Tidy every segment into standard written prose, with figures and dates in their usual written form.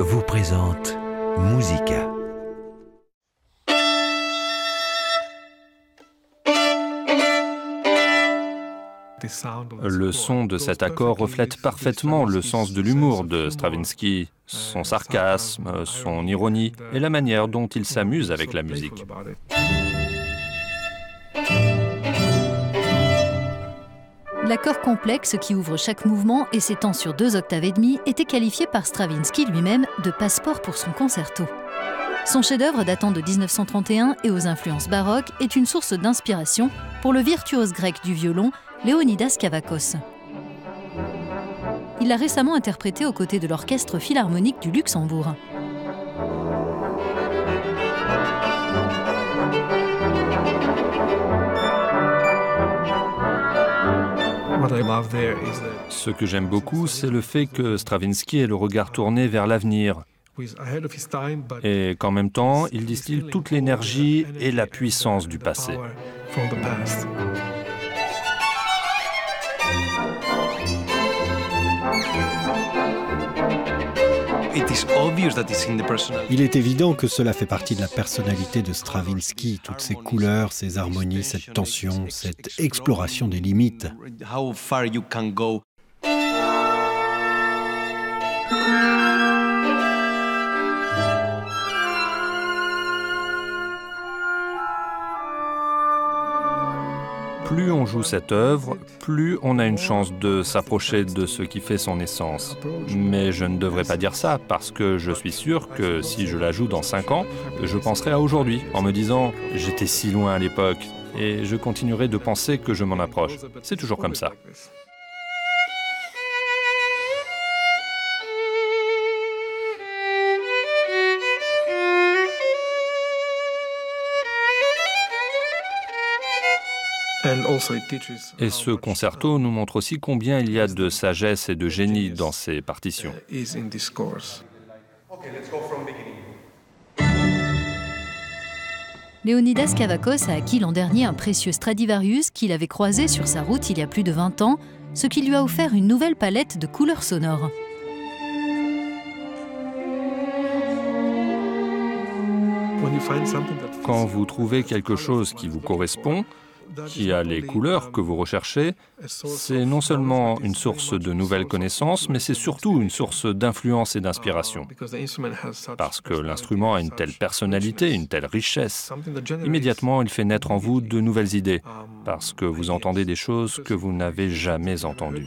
vous présente Musica. Le son de cet accord reflète parfaitement le sens de l'humour de Stravinsky, son sarcasme, son ironie et la manière dont il s'amuse avec la musique. L'accord complexe qui ouvre chaque mouvement et s'étend sur 2 octaves et demie était qualifié par Stravinsky lui-même de passeport pour son concerto. Son chef-d'œuvre datant de 1931 et aux influences baroques est une source d'inspiration pour le virtuose grec du violon Léonidas Kavakos. Il l'a récemment interprété aux côtés de l'Orchestre philharmonique du Luxembourg. Ce que j'aime beaucoup, c'est le fait que Stravinsky ait le regard tourné vers l'avenir et qu'en même temps, il distille toute l'énergie et la puissance du passé. Il est évident que cela fait partie de la personnalité de Stravinsky, toutes ces couleurs, ces harmonies, cette tension, cette exploration des limites. Plus on joue cette œuvre, plus on a une chance de s'approcher de ce qui fait son essence. Mais je ne devrais pas dire ça, parce que je suis sûr que si je la joue dans 5 ans, je penserai à aujourd'hui, en me disant « j'étais si loin à l'époque », et je continuerai de penser que je m'en approche. C'est toujours comme ça. Et ce concerto nous montre aussi combien il y a de sagesse et de génie dans ces partitions. Léonidas Kavakos a acquis l'an dernier un précieux Stradivarius qu'il avait croisé sur sa route il y a plus de 20 ans, ce qui lui a offert une nouvelle palette de couleurs sonores. Quand vous trouvez quelque chose qui vous correspond, qui a les couleurs que vous recherchez, c'est non seulement une source de nouvelles connaissances, mais c'est surtout une source d'influence et d'inspiration. Parce que l'instrument a une telle personnalité, une telle richesse. Immédiatement, il fait naître en vous de nouvelles idées, parce que vous entendez des choses que vous n'avez jamais entendues.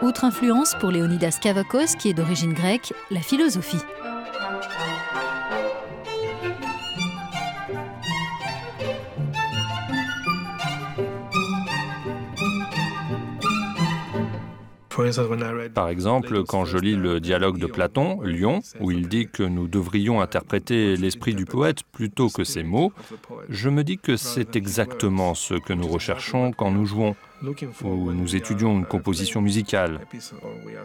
Autre influence pour Léonidas Kavakos, qui est d'origine grecque, la philosophie. Par exemple, quand je lis le dialogue de Platon, Lion, où il dit que nous devrions interpréter l'esprit du poète plutôt que ses mots, je me dis que c'est exactement ce que nous recherchons quand nous jouons, ou nous étudions une composition musicale.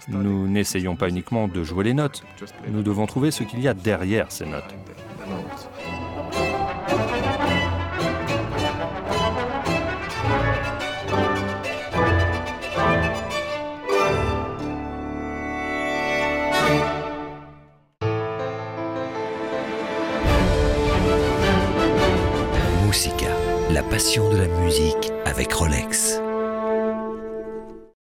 Nous n'essayons pas uniquement de jouer les notes, nous devons trouver ce qu'il y a derrière ces notes. Musica, la passion de la musique avec Rolex.